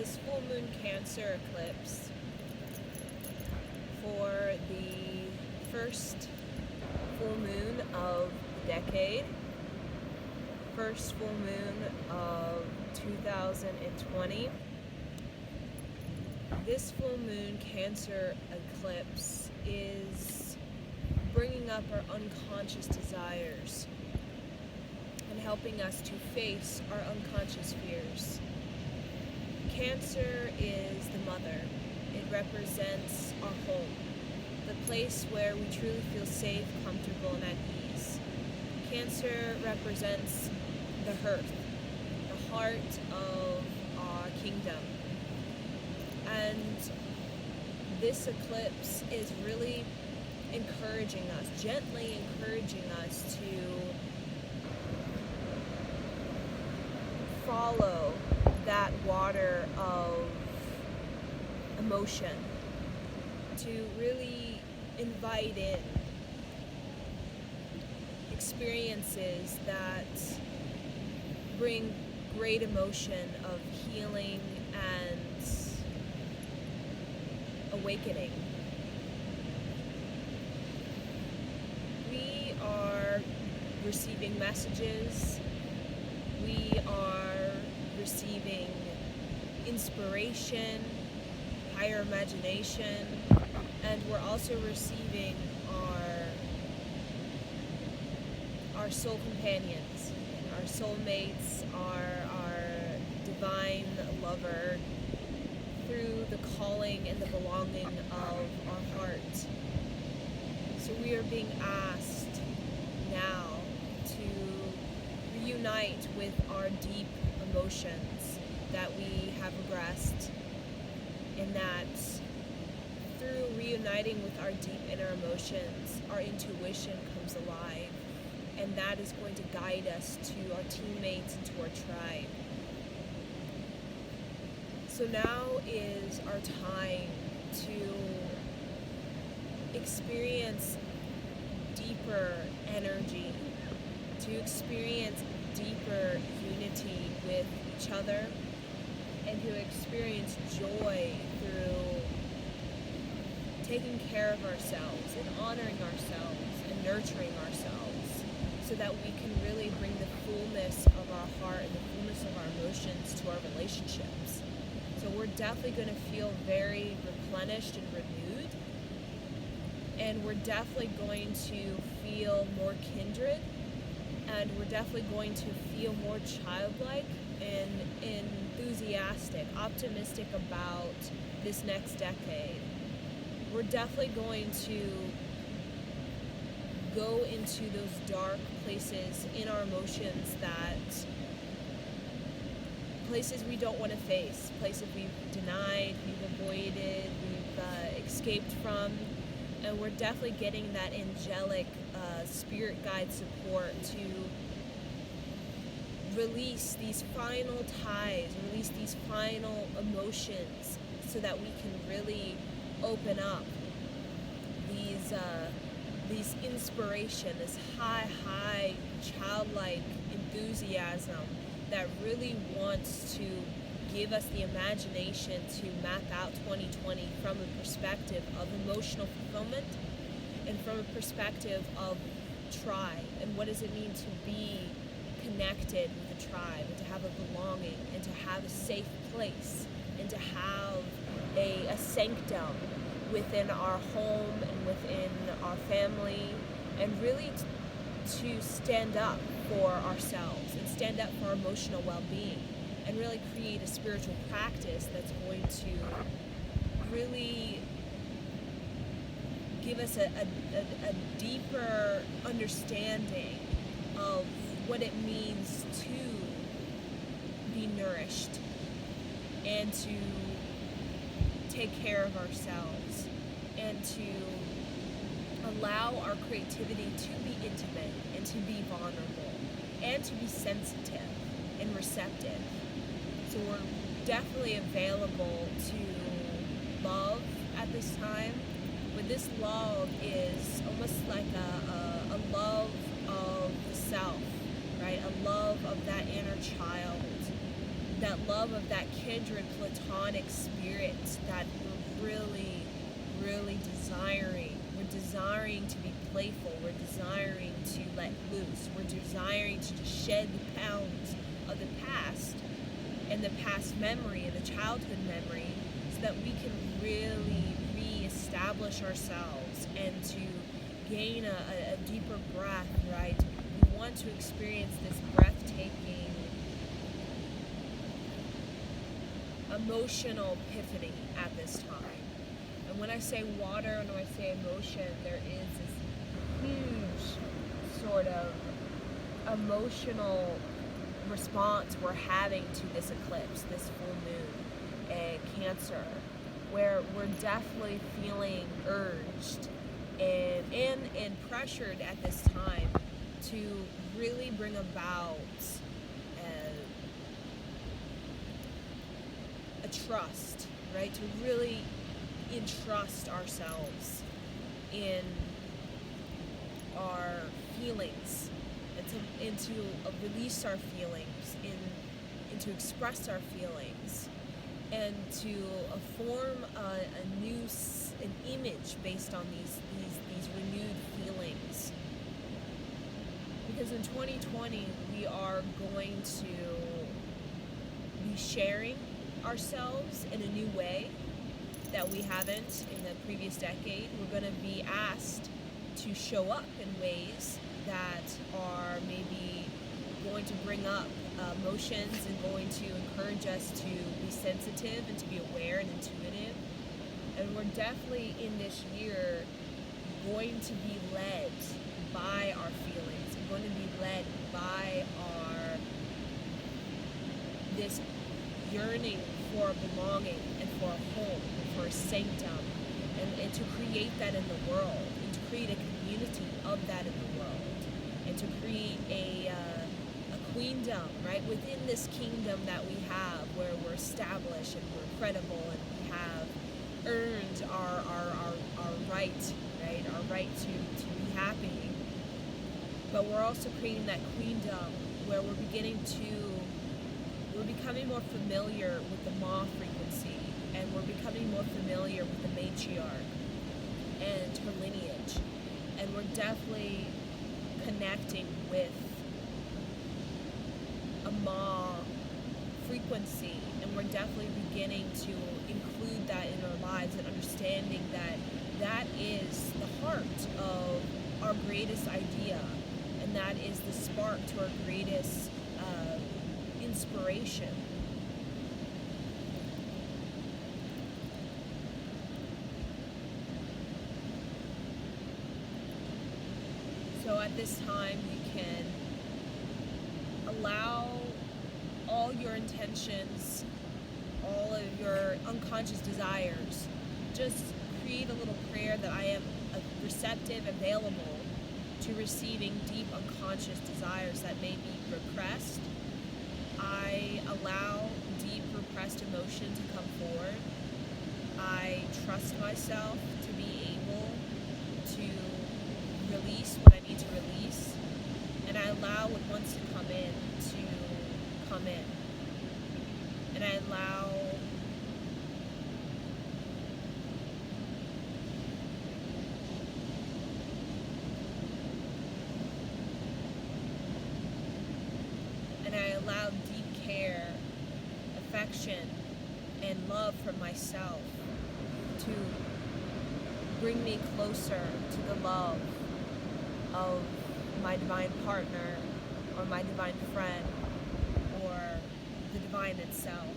this full moon Cancer eclipse for the first full moon of the decade, first full moon of 2020. This full moon Cancer eclipse is bringing up our unconscious desires and helping us to face our unconscious fears. Cancer is the mother. It represents our home, the place where we truly feel safe, comfortable, and at ease. Cancer represents the hearth, the heart of our kingdom. And this eclipse is really encouraging us, gently encouraging us to follow that water of emotion, to really invite in experiences that bring great emotion of healing and awakening. We are receiving messages, we are receiving inspiration, higher imagination, and we're also receiving our soul companions, our soulmates, our divine lover, through the calling and the belonging of our heart. So we are being asked now to reunite with our deep emotions that we have regressed, and that through reuniting with our deep inner emotions, our intuition comes alive, and that is going to guide us to our teammates and to our tribe. So now is our time to experience deeper energy, to experience deeper unity with each other, and to experience joy through taking care of ourselves and honoring ourselves and nurturing ourselves, so that we can really bring the fullness of our heart and the fullness of our emotions to our relationships. So we're definitely going to feel very replenished and renewed, and we're definitely going to feel more kindred, and we're definitely going to feel more childlike and enthusiastic, optimistic about this next decade. We're definitely going to go into those dark places in our emotions, that places we don't want to face, places we've denied, we've avoided, we've escaped from, and we're definitely getting that angelic spirit guide support to release these final ties, release these final emotions, so that we can really open up these inspiration, this high childlike enthusiasm that really wants to give us the imagination to map out 2020 from a perspective of emotional fulfillment, and from a perspective of tribe, and what does it mean to be connected with the tribe, and to have a belonging, and to have a safe place, and to have a sanctum within our home and within our family, and really to stand up for ourselves and stand up for our emotional well-being, and really create a spiritual practice that's going to really give us a deeper understanding of what it means to be nourished and to take care of ourselves, and to allow our creativity to be intimate and to be vulnerable and to be sensitive and receptive. So we're definitely available to love at this time, but this love is almost like a love of the self, right? A love of that inner child, that love of that kindred platonic spirit that we're really, really desiring. We're desiring to be playful. We're desiring to let loose. We're desiring to just shed the pounds of the past and the past memory and the childhood memory so that we can really reestablish ourselves and to gain a deeper breath, right? We want to experience this breathtaking emotional epiphany at this time. And when I say water and when I say emotion, there is this huge sort of emotional response we're having to this eclipse, this full moon, and Cancer, where we're definitely feeling urged and pressured at this time to really bring about a trust, right? To really entrust ourselves in our feelings and to release our feelings, and to express our feelings, and to form an image based on these renewed feelings. Because in 2020 we are going to be sharing ourselves in a new way that we haven't in the previous decade. We're going to be asked to show up in ways that are maybe going to bring up emotions and going to encourage us to be sensitive and to be aware and intuitive. And we're definitely in this year going to be led by our feelings. We're going to be led by this yearning for belonging and for a home and for a sanctum, and to create that in the world, and to create a community of that in the world, and to create a queendom, right, within this kingdom that we have, where we're established and we're credible and we have earned our right, right, our right to be happy. But we're also creating that queendom where we're becoming more familiar with the Ma frequency, and we're becoming more familiar with the matriarch and her lineage, and we're definitely connecting with a Ma frequency, and we're definitely beginning to include that in our lives and understanding that that is the heart of our greatest idea, and that is the spark to our greatest inspiration. So at this time, you can allow all your intentions, all of your unconscious desires, just create a little prayer that I am receptive, available to receiving deep unconscious desires that may be repressed. I allow deep repressed emotion to come forward. I trust myself to be able to release what I need to release, and I allow what wants to come in to come in. And I allow deep care, affection, and love for myself to bring me closer to the love of my divine partner, or my divine friend, or the divine itself.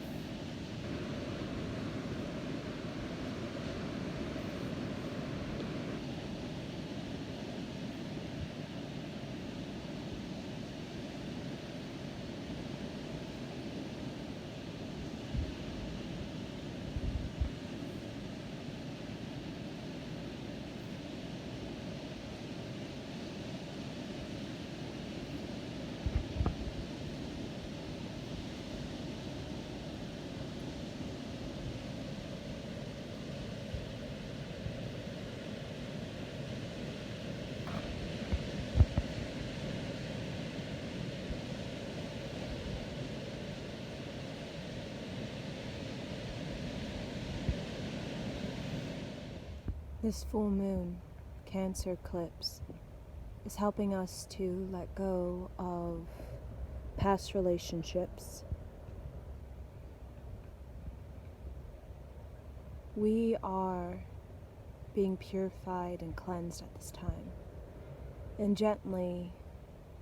This full moon, Cancer eclipse, is helping us to let go of past relationships. We are being purified and cleansed at this time, and gently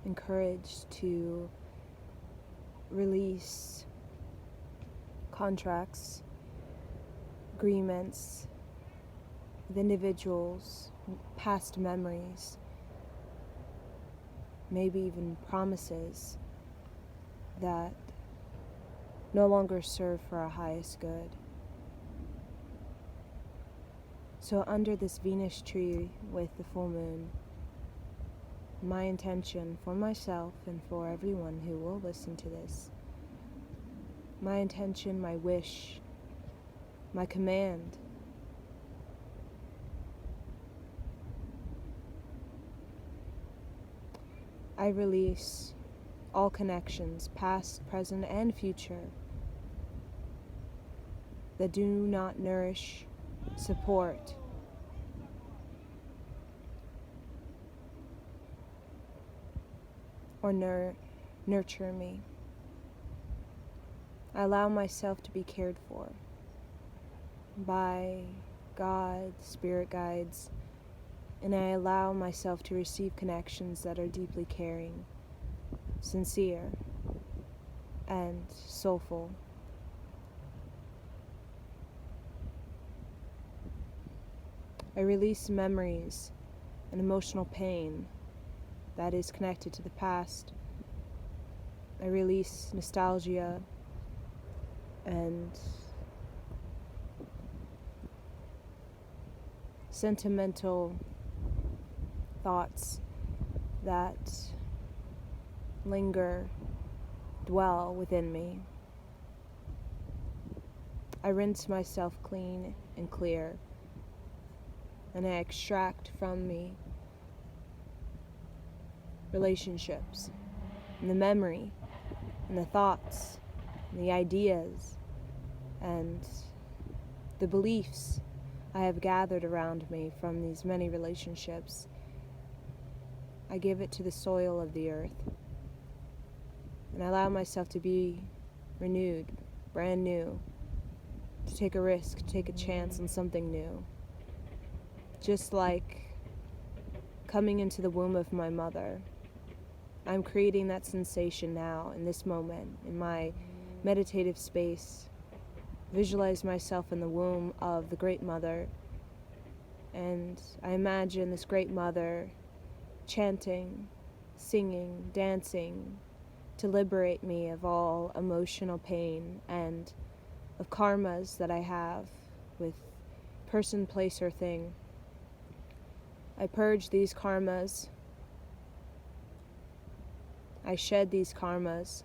encouraged to release contracts, agreements with individuals, past memories, maybe even promises that no longer serve for our highest good. So under this Venus tree with the full moon, my intention for myself and for everyone who will listen to this, my intention, my wish, my command, I release all connections, past, present, and future, that do not nourish, support, or nurture me. I allow myself to be cared for by God, spirit guides, and I allow myself to receive connections that are deeply caring, sincere, and soulful. I release memories and emotional pain that is connected to the past. I release nostalgia and sentimental thoughts that linger, dwell within me. I rinse myself clean and clear, and I extract from me relationships, and the memory, and the thoughts, and the ideas, and the beliefs I have gathered around me from these many relationships. I give it to the soil of the earth, and I allow myself to be renewed, brand new, to take a risk, to take a chance on something new. Just like coming into the womb of my mother, I'm creating that sensation now, in this moment, in my meditative space. Visualize myself in the womb of the Great Mother, and I imagine this Great Mother chanting, singing, dancing, to liberate me of all emotional pain and of karmas that I have with person, place, or thing. I purge these karmas. I shed these karmas.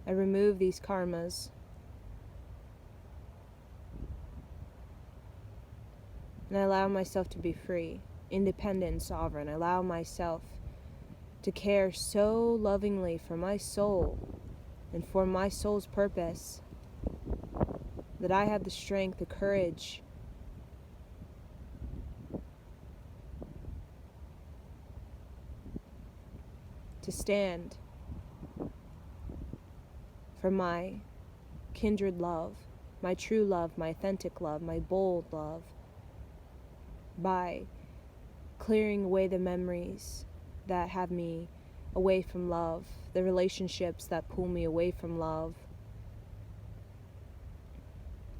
I remove these karmas. And I allow myself to be free, independent, and sovereign. I allow myself to care so lovingly for my soul and for my soul's purpose that I have the strength, the courage, to stand for my kindred love, my true love, my authentic love, my bold love, by clearing away the memories that have me away from love, the relationships that pull me away from love,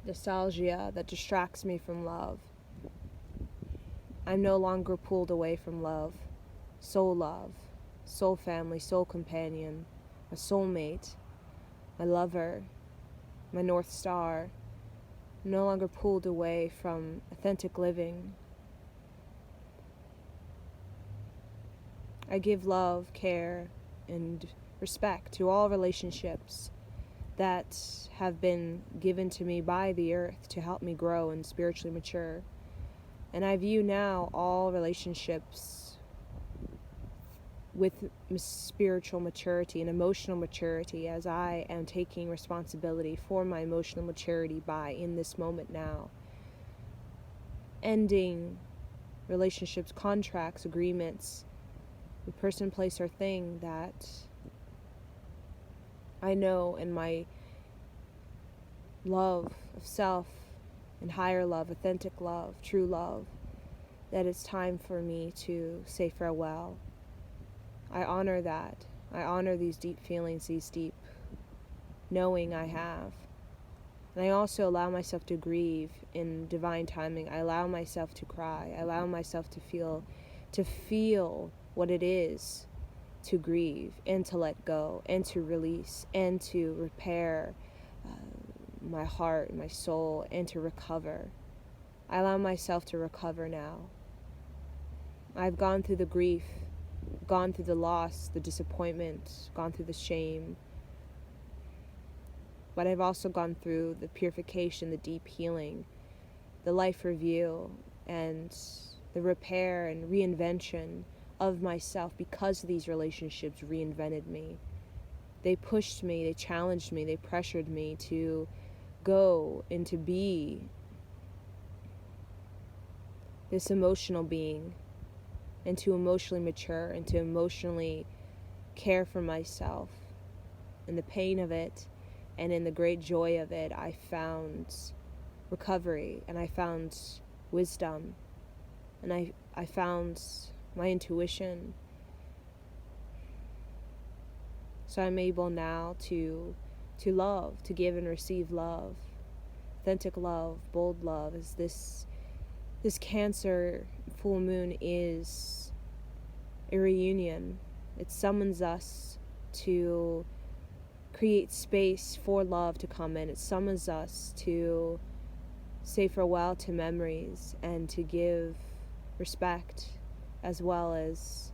nostalgia that distracts me from love. I'm no longer pulled away from love, soul family, soul companion, a soulmate, my lover, my North Star. I'm no longer pulled away from authentic living. I give love, care, and respect to all relationships that have been given to me by the earth to help me grow and spiritually mature. And I view now all relationships with spiritual maturity and emotional maturity, as I am taking responsibility for my emotional maturity in this moment now. ending relationships, contracts, agreements, the person, place, or thing that I know in my love of self and higher love, authentic love, true love, that it's time for me to say farewell. I honor that. I honor these deep feelings, these deep knowing I have. And I also allow myself to grieve in divine timing. I allow myself to cry. I allow myself to feel what it is to grieve and to let go and to release and to repair my heart, my soul, and to recover. I allow myself to recover now. I've gone through the grief, gone through the loss, the disappointment, gone through the shame, but I've also gone through the purification, the deep healing, the life review, and the repair and reinvention of myself because these relationships reinvented me. They pushed me, they challenged me, they pressured me to go and to be this emotional being and to emotionally mature and to emotionally care for myself. In the pain of it and in the great joy of it, I found recovery and I found wisdom and I found my intuition. So I'm able now to love, to give and receive love, authentic love, bold love, as this Cancer full moon is a reunion. It summons us to create space for love to come in. It summons us to say farewell to memories and to give respect as well as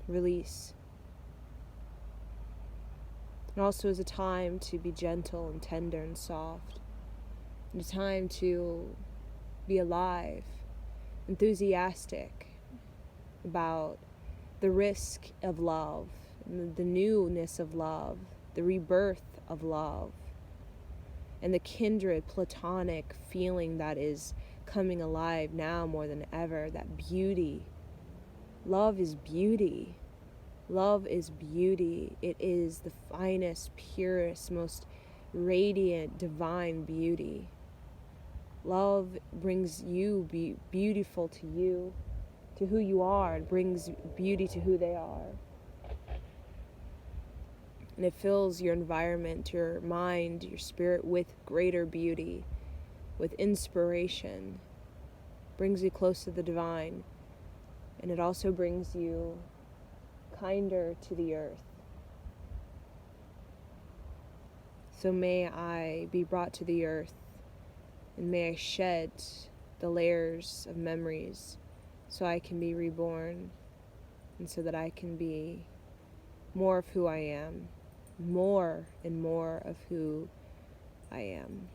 release. It also is a time to be gentle and tender and soft. And a time to be alive, enthusiastic about the risk of love, the newness of love, the rebirth of love, and the kindred platonic feeling that is coming alive now more than ever, that beauty. Love is beauty. Love is beauty. It is the finest, purest, most radiant, divine beauty. Love brings you beautiful to you, to who you are. It brings beauty to who they are. And it fills your environment, your mind, your spirit with greater beauty, with inspiration. Brings you close to the divine. And it also brings you kinder to the earth. So may I be brought to the earth, and may I shed the layers of memories so I can be reborn, and so that I can be more of who I am, more and more of who I am.